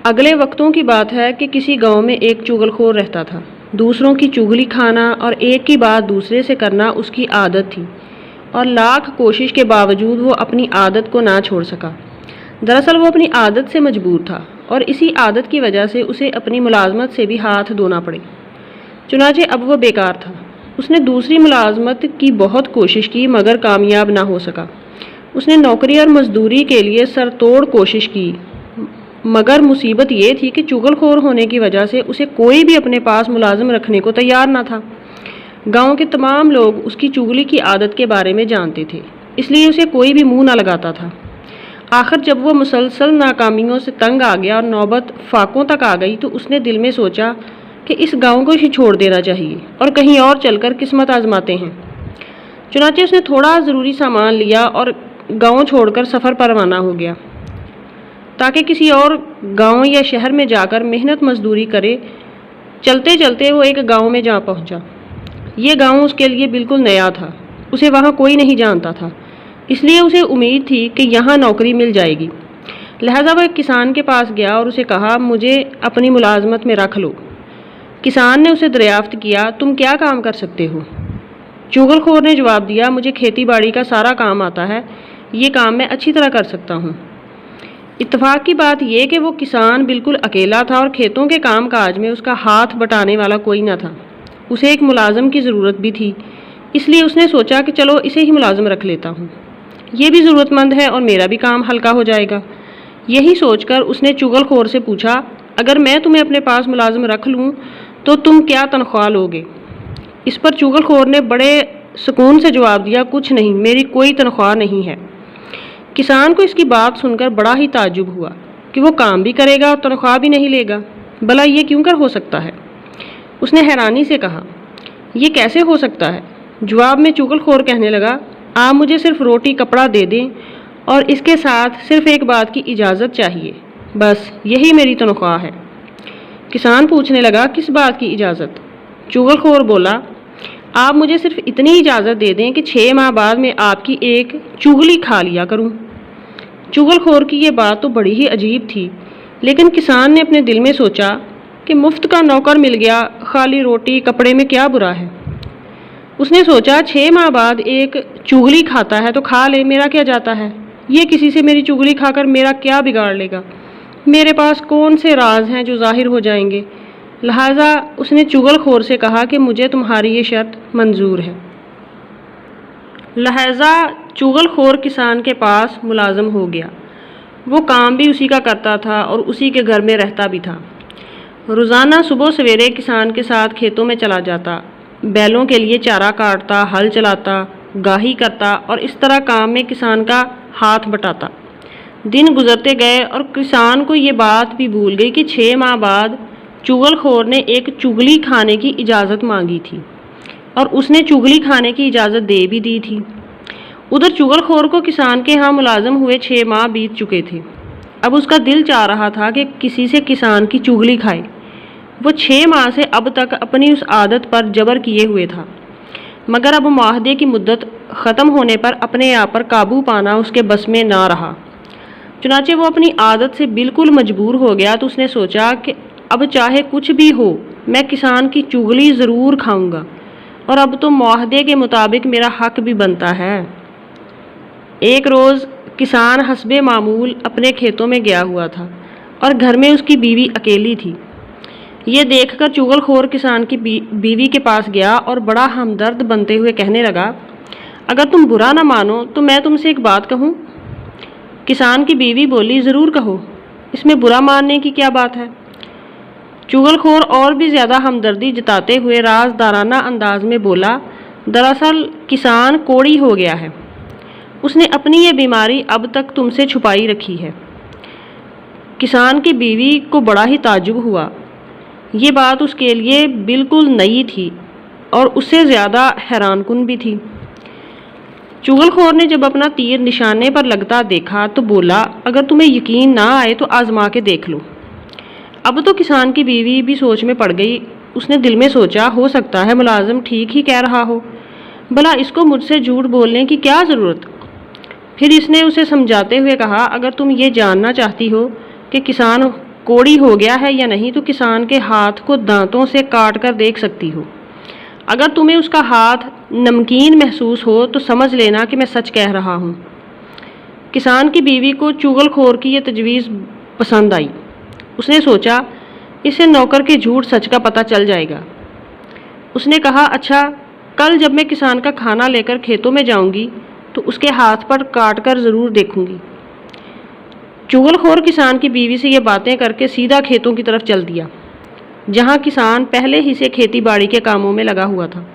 अगले वक्तों की बात है कि किसी गांव में एक चुगलखोर रहता था। दूसरों की चुगली खाना और एक की बात दूसरे से करना उसकी आदत थी और लाख कोशिश के बावजूद वो अपनी आदत को ना छोड़ सका। दरअसल वो अपनी आदत से मजबूर था और इसी आदत की वजह से उसे अपनी मुलाजमत से भी हाथ धोना पड़े। चुनाचे अब वो बेकार था। उसने दूसरी मुलाजमत की बहुत कोशिश की मगर कामयाब ना हो सका। उसने नौकरी और मजदूरी के लिए सरतोड़ कोशिश की मगर मुसीबत ये थी कि चुगलखोर होने की वजह से उसे कोई भी अपने पास मुलाजिम रखने को तैयार ना था। गांव के तमाम लोग उसकी चुगली की आदत के बारे में जानते थे, इसलिए उसे कोई भी मुंह ना लगाता था। आखिर जब वो मुसलसल नाकामियों से तंग आ गया और नौबत फाकों तक आ गई तो उसने दिल में सोचा कि इस गांव को ही छोड़ देना चाहिए और कहीं और चलकर किस्मत आजमाते हैं। चुनाचे उसने थोड़ा ज़रूरी सामान लिया और गांव छोड़कर सफ़र पर रवाना हो गया ताकि किसी और गांव या शहर में जाकर मेहनत मजदूरी करे। चलते चलते वो एक गांव में जा पहुंचा। ये गांव उसके लिए बिल्कुल नया था, उसे वहां कोई नहीं जानता था, इसलिए उसे उम्मीद थी कि यहाँ नौकरी मिल जाएगी। लिहाजा वह एक किसान के पास गया और उसे कहा, मुझे अपनी मुलाजमत में रख लो। किसान ने उसे दरियाफ्त किया, तुम क्या काम कर सकते हो? चुगलखोर ने जवाब दिया, मुझे खेती बाड़ी का सारा काम आता है, ये काम मैं अच्छी तरह कर सकता हूँ। इत्तेफाक की बात यह कि वो किसान बिल्कुल अकेला था और खेतों के काम काज में उसका हाथ बटाने वाला कोई न था। उसे एक मुलाजिम की ज़रूरत भी थी, इसलिए उसने सोचा कि चलो इसे ही मुलाजिम रख लेता हूँ, ये भी ज़रूरतमंद है और मेरा भी काम हल्का हो जाएगा। यही सोचकर उसने चुगलखोर से पूछा, अगर मैं तुम्हें अपने पास मुलाजिम रख लूँ तो तुम क्या तनख्वाह लोगे? इस पर चुगलखोर ने बड़े सुकून से जवाब दिया, कुछ नहीं, मेरी कोई तनख्वाह नहीं है। किसान को इसकी बात सुनकर बड़ा ही ताज्जुब हुआ कि वो काम भी करेगा और तनख्वाह भी नहीं लेगा, भला ये क्यों कर हो सकता है? उसने हैरानी से कहा, ये कैसे हो सकता है? जवाब में चुगलखोर कहने लगा, आप मुझे सिर्फ रोटी कपड़ा दे दें और इसके साथ सिर्फ एक बात की इजाज़त चाहिए, बस यही मेरी तनख्वाह है। किसान पूछने लगा, किस बात की इजाज़त? चुगलखोर बोला, आप मुझे सिर्फ इतनी इजाज़त दे दें कि 6 माह बाद मैं आपकी एक चुगली खा लिया करूं। चुगलखोर की ये बात तो बड़ी ही अजीब थी, लेकिन किसान ने अपने दिल में सोचा कि मुफ्त का नौकर मिल गया, खाली रोटी कपड़े में क्या बुरा है। उसने सोचा 6 माह बाद एक चुगली खाता है तो खा ले, मेरा क्या जाता है, ये किसी से मेरी चुगली खाकर मेरा क्या बिगाड़ लेगा, मेरे पास कौन से राज हैं जो जाहिर हो जाएंगे। लिहाजा उसने चुगलखोर से कहा कि मुझे तुम्हारी ये शर्त मंजूर है। लिहाजा चुगलखोर किसान के पास मुलाजिम हो गया। वो काम भी उसी का करता था और उसी के घर में रहता भी था। रोज़ाना सुबह सवेरे किसान के साथ खेतों में चला जाता, बैलों के लिए चारा काटता, हल चलाता, गाही करता और इस तरह काम में किसान का हाथ बटाता। दिन गुजरते गए और किसान को ये बात भी भूल गई कि 6 माह बाद चुगलखोर ने एक चुगली खाने की इजाज़त मांगी थी और उसने चुगली खाने की इजाज़त दे भी दी थी। उधर चुगलखोर को किसान के यहाँ मुलाजिम हुए 6 माह बीत चुके थे। अब उसका दिल चाह रहा था कि किसी से किसान की चुगली खाए। वो 6 माह से अब तक अपनी उस आदत पर जबर किए हुए था, मगर अब मुआहदे की मुद्दत ख़त्म होने पर अपने आप पर काबू पाना उसके बस में ना रहा। चुनाचे वो अपनी आदत से बिल्कुल मजबूर हो गया तो उसने सोचा कि अब चाहे कुछ भी हो मैं किसान की चुगली ज़रूर खाऊंगा और अब तो मुआहदे के मुताबिक मेरा हक भी बनता है। एक रोज़ किसान हस्बे मामूल अपने खेतों में गया हुआ था और घर में उसकी बीवी अकेली थी। ये देखकर चुगलखोर किसान की बीवी के पास गया और बड़ा हमदर्द बनते हुए कहने लगा, अगर तुम बुरा ना मानो तो मैं तुमसे एक बात कहूँ। किसान की बीवी बोली, ज़रूर कहो, इसमें बुरा मानने की क्या बात है? चुगलखोर और भी ज़्यादा हमदर्दी जताते हुए राजदाराना अंदाज में बोला, दरअसल किसान कोड़ी हो गया है, उसने अपनी ये बीमारी अब तक तुमसे छुपाई रखी है। किसान की बीवी को बड़ा ही ताज्जुब हुआ। ये बात उसके लिए बिल्कुल नई थी और उससे ज़्यादा हैरानकुन भी थी। चुगलखोर ने जब अपना तीर निशाने पर लगता देखा तो बोला, अगर तुम्हें यकीन ना आए तो आजमा के देख लो। अब तो किसान की बीवी भी सोच में पड़ गई। उसने दिल में सोचा, हो सकता है मुलाजिम ठीक ही कह रहा हो, भला इसको मुझसे झूठ बोलने की क्या ज़रूरत। फिर इसने उसे समझाते हुए कहा, अगर तुम ये जानना चाहती हो कि किसान कोड़ी हो गया है या नहीं तो किसान के हाथ को दांतों से काट कर देख सकती हो। अगर तुम्हें उसका हाथ नमकीन महसूस हो तो समझ लेना कि मैं सच कह रहा हूँ। किसान की बीवी को चुगलखोर की यह तजवीज़ पसंद आई। उसने सोचा इसे नौकर के झूठ सच का पता चल जाएगा। उसने कहा, अच्छा, कल जब मैं किसान का खाना लेकर खेतों में जाऊंगी तो उसके हाथ पर काट कर ज़रूर देखूंगी। चुगलखोर किसान की बीवी से ये बातें करके सीधा खेतों की तरफ चल दिया, जहां किसान पहले ही से खेती बाड़ी के कामों में लगा हुआ था।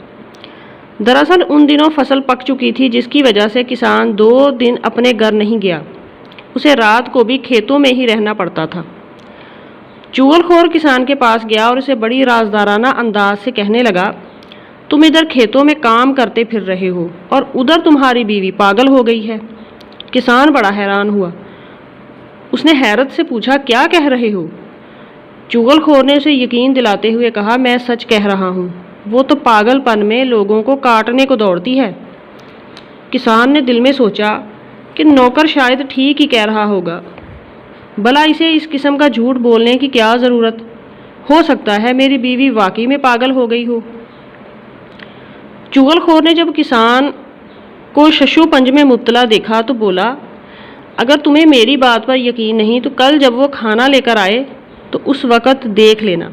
दरअसल उन दिनों फसल पक चुकी थी, जिसकी वजह से किसान 2 दिन अपने घर नहीं गया। उसे रात को भी खेतों में ही रहना पड़ता था। चुगलखोर किसान के पास गया और उसे बड़ी राजदाराना अंदाज से कहने लगा, तुम इधर खेतों में काम करते फिर रहे हो और उधर तुम्हारी बीवी पागल हो गई है। किसान बड़ा हैरान हुआ। उसने हैरत से पूछा, क्या कह रहे हो? चुगलखोर ने उसे यकीन दिलाते हुए कहा, मैं सच कह रहा हूँ, वो तो पागलपन में लोगों को काटने को दौड़ती है। किसान ने दिल में सोचा कि नौकर शायद ठीक ही कह रहा होगा, भला इसे इस किस्म का झूठ बोलने की क्या ज़रूरत, हो सकता है मेरी बीवी वाकई में पागल हो गई हो। चुगलखोर ने जब किसान को शशोपंज में मुब्तला देखा तो बोला, अगर तुम्हें मेरी बात पर यकीन नहीं तो कल जब वो खाना लेकर आए तो उस वक़्त देख लेना।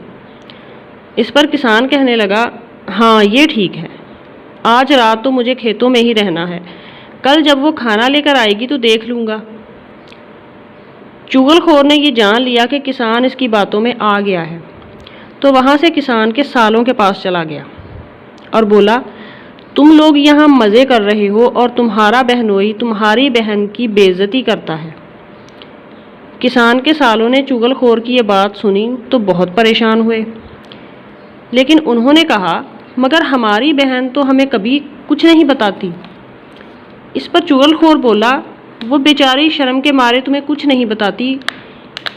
इस पर किसान कहने लगा, हाँ ये ठीक है, आज रात तो मुझे खेतों में ही रहना है, कल जब वो खाना लेकर आएगी तो देख लूँगा। चुगलखोर ने ये जान लिया कि किसान इसकी बातों में आ गया है, तो वहाँ से किसान के सालों के पास चला गया और बोला, तुम लोग यहाँ मज़े कर रहे हो और तुम्हारा बहनोई तुम्हारी बहन की बेइज्जती करता है। किसान के सालों ने चुगलखोर की ये बात सुनी तो बहुत परेशान हुए, लेकिन उन्होंने कहा, मगर हमारी बहन तो हमें कभी कुछ नहीं बताती। इस पर चुगलखोर बोला, वो बेचारी शर्म के मारे तुम्हें कुछ नहीं बताती,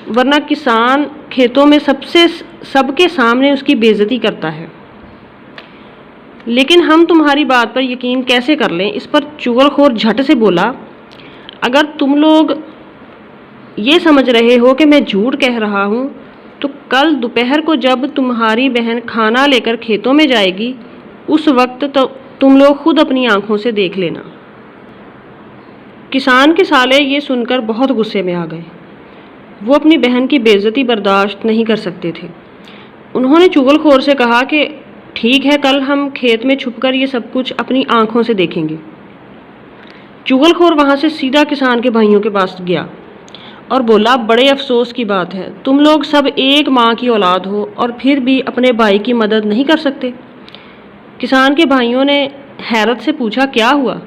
वरना किसान खेतों में सबके सामने उसकी बेइज्जती करता है। लेकिन हम तुम्हारी बात पर यकीन कैसे कर लें? इस पर चुगलखोर झट से बोला, अगर तुम लोग ये समझ रहे हो कि मैं झूठ कह रहा हूँ तो कल दोपहर को जब तुम्हारी बहन खाना लेकर खेतों में जाएगी उस वक्त तो तुम लोग खुद अपनी आंखों से देख लेना। किसान के साले ये सुनकर बहुत गुस्से में आ गए। वो अपनी बहन की बेइज्जती बर्दाश्त नहीं कर सकते थे। उन्होंने चुगलखोर से कहा कि ठीक है, कल हम खेत में छुपकर ये सब कुछ अपनी आंखों से देखेंगे। चुगलखोर वहाँ से सीधा किसान के भाइयों के पास गया और बोला, बड़े अफसोस की बात है, तुम लोग सब एक माँ की औलाद हो और फिर भी अपने भाई की मदद नहीं कर सकते। किसान के भाइयों ने हैरत से पूछा, क्या हुआ?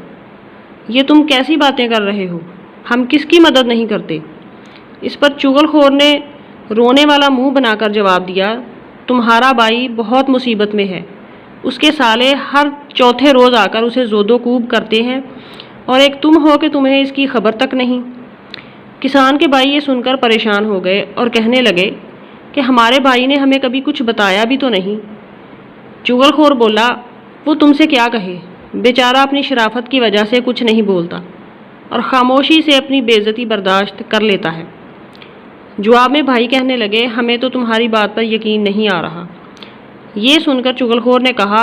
ये तुम कैसी बातें कर रहे हो? हम किसकी मदद नहीं करते? इस पर चुगलखोर ने रोने वाला मुंह बनाकर जवाब दिया, तुम्हारा भाई बहुत मुसीबत में है। उसके साले हर चौथे रोज़ आकर उसे ज़ोदो-कूब करते हैं और एक तुम हो कि तुम्हें इसकी खबर तक नहीं। किसान के भाई ये सुनकर परेशान हो गए और कहने लगे कि हमारे भाई ने हमें कभी कुछ बताया भी तो नहीं। चुगलखोर बोला, वो तुमसे क्या कहे, बेचारा अपनी शराफत की वजह से कुछ नहीं बोलता और खामोशी से अपनी बेइज्जती बर्दाश्त कर लेता है। जवाब में भाई कहने लगे, हमें तो तुम्हारी बात पर यकीन नहीं आ रहा। ये सुनकर चुगलखोर ने कहा,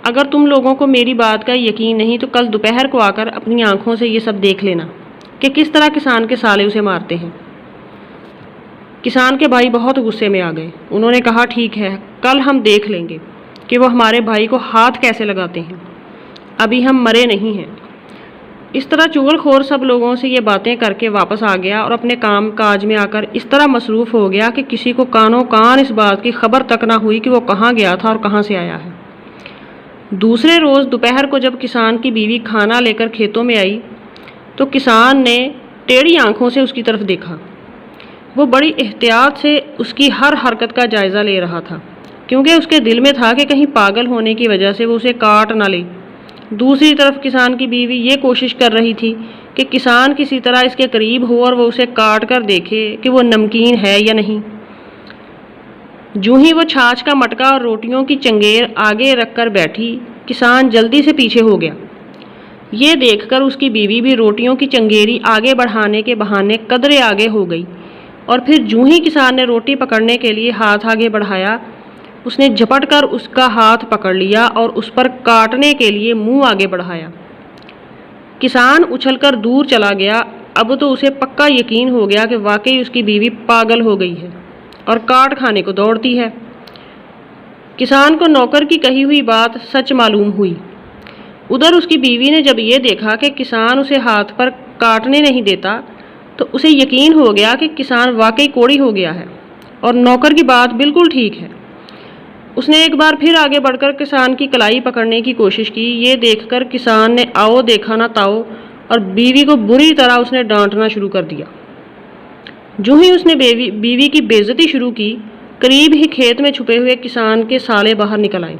अगर तुम लोगों को मेरी बात का यकीन नहीं तो कल दोपहर को आकर अपनी आंखों से ये सब देख लेना कि किस तरह किसान के साले उसे मारते हैं। किसान के भाई बहुत गुस्से में आ गए। उन्होंने कहा, ठीक है, कल हम देख लेंगे कि वो हमारे भाई को हाथ कैसे लगाते हैं, अभी हम मरे नहीं हैं। इस तरह चुगलखोर सब लोगों से ये बातें करके वापस आ गया और अपने काम काज में आकर इस तरह मसरूफ़ हो गया कि किसी को कानों कान इस बात की खबर तक ना हुई कि वो कहाँ गया था और कहाँ से आया है। दूसरे रोज़ दोपहर को जब किसान की बीवी खाना लेकर खेतों में आई तो किसान ने टेढ़ी आंखों से उसकी तरफ देखा। वो बड़ी एहतियात से उसकी हर हरकत का जायज़ा ले रहा था, क्योंकि उसके दिल में था कि कहीं पागल होने की वजह से वो उसे काट ना ले। दूसरी तरफ किसान की बीवी ये कोशिश कर रही थी कि किसान किसी तरह इसके करीब हो और वो उसे काट कर देखे कि वो नमकीन है या नहीं। जूँ ही वो छाछ का मटका और रोटियों की चंगेर आगे रखकर बैठी, किसान जल्दी से पीछे हो गया। ये देखकर उसकी बीवी भी रोटियों की चंगेरी आगे बढ़ाने के बहाने कदरे आगे हो गई और फिर जूं ही किसान ने रोटी पकड़ने के लिए हाथ आगे बढ़ाया, उसने झपट कर उसका हाथ पकड़ लिया और उस पर काटने के लिए मुंह आगे बढ़ाया। किसान उछलकर दूर चला गया। अब तो उसे पक्का यकीन हो गया कि वाकई उसकी बीवी पागल हो गई है और काट खाने को दौड़ती है। किसान को नौकर की कही हुई बात सच मालूम हुई। उधर उसकी बीवी ने जब ये देखा कि किसान उसे हाथ पर काटने नहीं देता, तो उसे यकीन हो गया कि किसान वाकई कोढ़ी हो गया है और नौकर की बात बिल्कुल ठीक है। उसने एक बार फिर आगे बढ़कर किसान की कलाई पकड़ने की कोशिश की। ये देखकर किसान ने आओ देखा ना ताओ और बीवी को बुरी तरह उसने डांटना शुरू कर दिया। जो ही उसने बीवी की बेइज्जती शुरू की, करीब ही खेत में छुपे हुए किसान के साले बाहर निकल आए।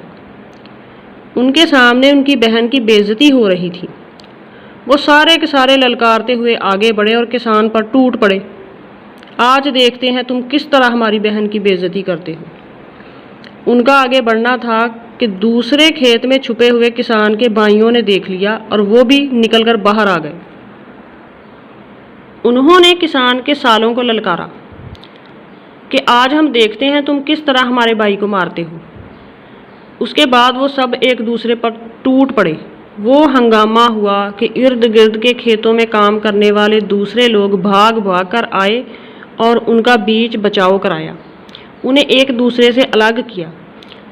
उनके सामने उनकी बहन की बेइज्जती हो रही थी। वो सारे के सारे ललकारते हुए आगे बढ़े और किसान पर टूट पड़े। आज देखते हैं तुम किस तरह हमारी बहन की बेइज्जती करते हो। उनका आगे बढ़ना था कि दूसरे खेत में छुपे हुए किसान के भाइयों ने देख लिया और वो भी निकलकर बाहर आ गए। उन्होंने किसान के सालों को ललकारा कि आज हम देखते हैं तुम किस तरह हमारे भाई को मारते हो। उसके बाद वो सब एक दूसरे पर टूट पड़े। वो हंगामा हुआ कि इर्द गिर्द के खेतों में काम करने वाले दूसरे लोग भाग भाग कर आए और उनका बीच बचाव कराया, उन्हें एक दूसरे से अलग किया।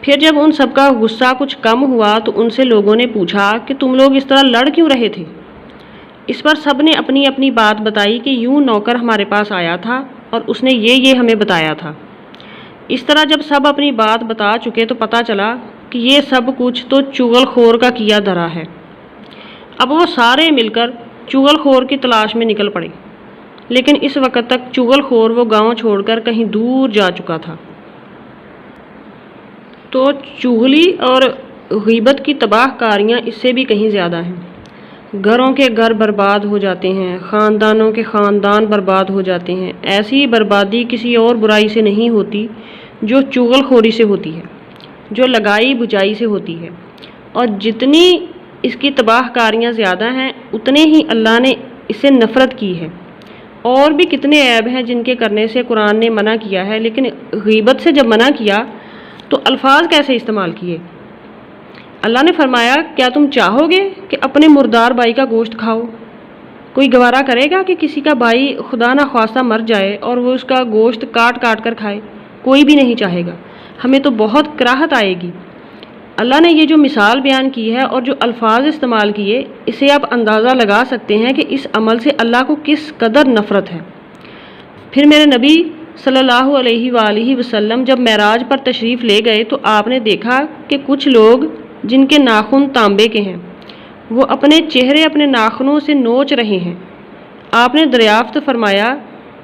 फिर जब उन सबका गुस्सा कुछ कम हुआ तो उनसे लोगों ने पूछा कि तुम लोग इस तरह लड़ क्यों रहे थे। इस पर सब ने अपनी अपनी बात बताई कि यूं नौकर हमारे पास आया था और उसने ये हमें बताया था। इस तरह जब सब अपनी बात बता चुके तो पता चला कि ये सब कुछ तो चुगलखोर का किया धरा है। अब वो सारे मिलकर चुगलखोर की तलाश में निकल पड़े, लेकिन इस वक्त तक चुगलखोर वो गांव छोड़कर कहीं दूर जा चुका था। तो चुगली और गीबत की तबाहकारियाँ इससे भी कहीं ज़्यादा हैं। घरों के घर बर्बाद हो जाते हैं, ख़ानदानों के ख़ानदान बर्बाद हो जाते हैं। ऐसी बर्बादी किसी और बुराई से नहीं होती जो चुगलखोरी से होती है, जो लगाई बुझाई से होती है। और जितनी इसकी तबाहकारियाँ ज़्यादा हैं, उतने ही अल्लाह ने इससे नफ़रत की है। और भी कितने ऐब हैं जिनके करने से कुरान ने मना किया है, लेकिन गीबत से जब मना किया तो अल्फाज कैसे इस्तेमाल किए। अल्लाह ने फरमाया, क्या तुम चाहोगे कि अपने मुर्दार भाई का गोश्त खाओ? कोई गवारा करेगा कि किसी का भाई खुदा ना ख्वास्ता मर जाए और वो उसका गोश्त काट काट कर खाए? कोई भी नहीं चाहेगा। हमें तो बहुत कराहत आएगी। अल्लाह ने ये जो मिसाल बयान की है और जो अल्फाज इस्तेमाल किए, इससे आप अंदाज़ा लगा सकते हैं कि इस अमल से अल्लाह को किस कदर नफ़रत है। फिर मेरे नबी सल्लल्लाहु अलैहि वसल्लम जब मेराज पर तशरीफ़ ले गए तो आपने देखा कि कुछ लोग जिनके नाखून तांबे के हैं, वो अपने चेहरे अपने नाखूनों से नोच रहे हैं। आपने दरियाफ्त फरमाया,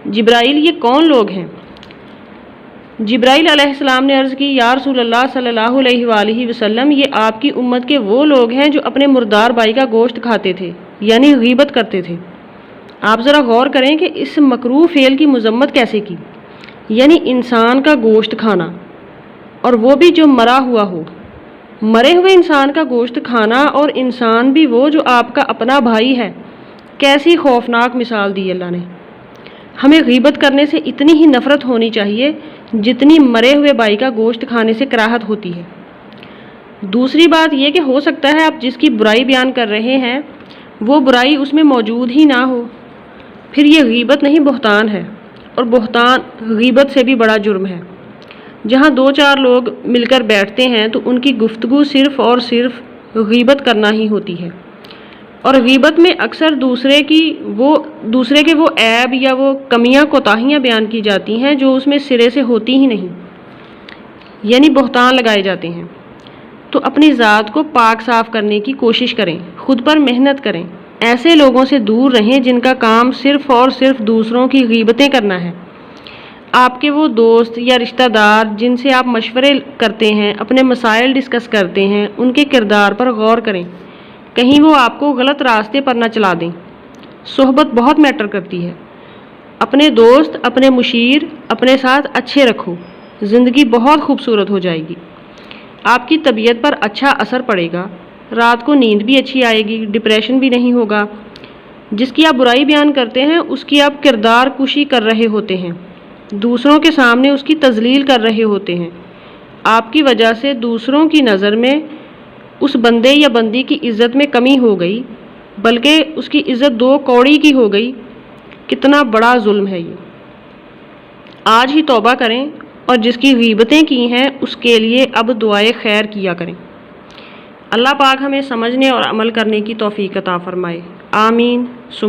जिब्राइल ये कौन लोग हैं? जिब्राइल अलैहिस्सलाम ने अर्ज़ की, या रसूलल्लाह सल्लल्लाहु अलैहि वसल्लम, ये आपकी उम्मत के वो लोग हैं जो अपने मुर्दार भाई का गोश्त खाते थे, यानी गीबत करते थे। आप ज़रा गौर करें कि इस मकरूह फ़ेल की मज़म्मत कैसे की, यानी इंसान का गोश्त खाना, और वो भी जो मरा हुआ हो। मरे हुए इंसान का गोश्त खाना, और इंसान भी वो जो आपका अपना भाई है। कैसी खौफनाक मिसाल दी अल्लाह ने। हमें गीबत करने से इतनी ही नफ़रत होनी चाहिए जितनी मरे हुए भाई का गोश्त खाने से कराहत होती है। दूसरी बात यह कि हो सकता है आप जिसकी बुराई बयान कर रहे हैं वो बुराई उसमें मौजूद ही ना हो, फिर ये गीबत नहीं बुहतान है, और बुहतान गीबत से भी बड़ा जुर्म है। जहाँ दो चार लोग मिलकर बैठते हैं तो उनकी गुफ्तगू सिर्फ़ और सिर्फ गीबत करना ही होती है, और गीबत में अक्सर दूसरे के वो ऐब या वो कमियां कोताहियां बयान की जाती हैं जो उसमें सिरे से होती ही नहीं, यानी बुहतान लगाए जाते हैं। तो अपनी ज़ात को पाक साफ करने की कोशिश करें, खुद पर मेहनत करें। ऐसे लोगों से दूर रहें जिनका काम सिर्फ़ और सिर्फ दूसरों की गीबतें करना है। आपके वो दोस्त या रिश्तेदार जिनसे आप मशवरे करते हैं, अपने मसाइल डिस्कस करते हैं, उनके किरदार पर गौर करें, कहीं वो आपको गलत रास्ते पर ना चला दें। सोहबत बहुत मैटर करती है। अपने दोस्त, अपने मुशीर अपने साथ अच्छे रखो, ज़िंदगी बहुत खूबसूरत हो जाएगी। आपकी तबीयत पर अच्छा असर पड़ेगा, रात को नींद भी अच्छी आएगी, डिप्रेशन भी नहीं होगा। जिसकी आप बुराई बयान करते हैं उसकी आप किरदार कुशी कर रहे होते हैं, दूसरों के सामने उसकी तजलील कर रहे होते हैं। आपकी वजह से दूसरों की नज़र में उस बंदे या बंदी की इज़्ज़त में कमी हो गई, बल्कि उसकी इज़्ज़त 2 कौड़ी की हो गई। कितना बड़ा जुल्म है ये। आज ही तौबा करें और जिसकी गीबतें की हैं उसके लिए अब दुआए खैर किया करें। अल्लाह पाक हमें समझने और अमल करने की तौफीक अता फरमाए। आमीन।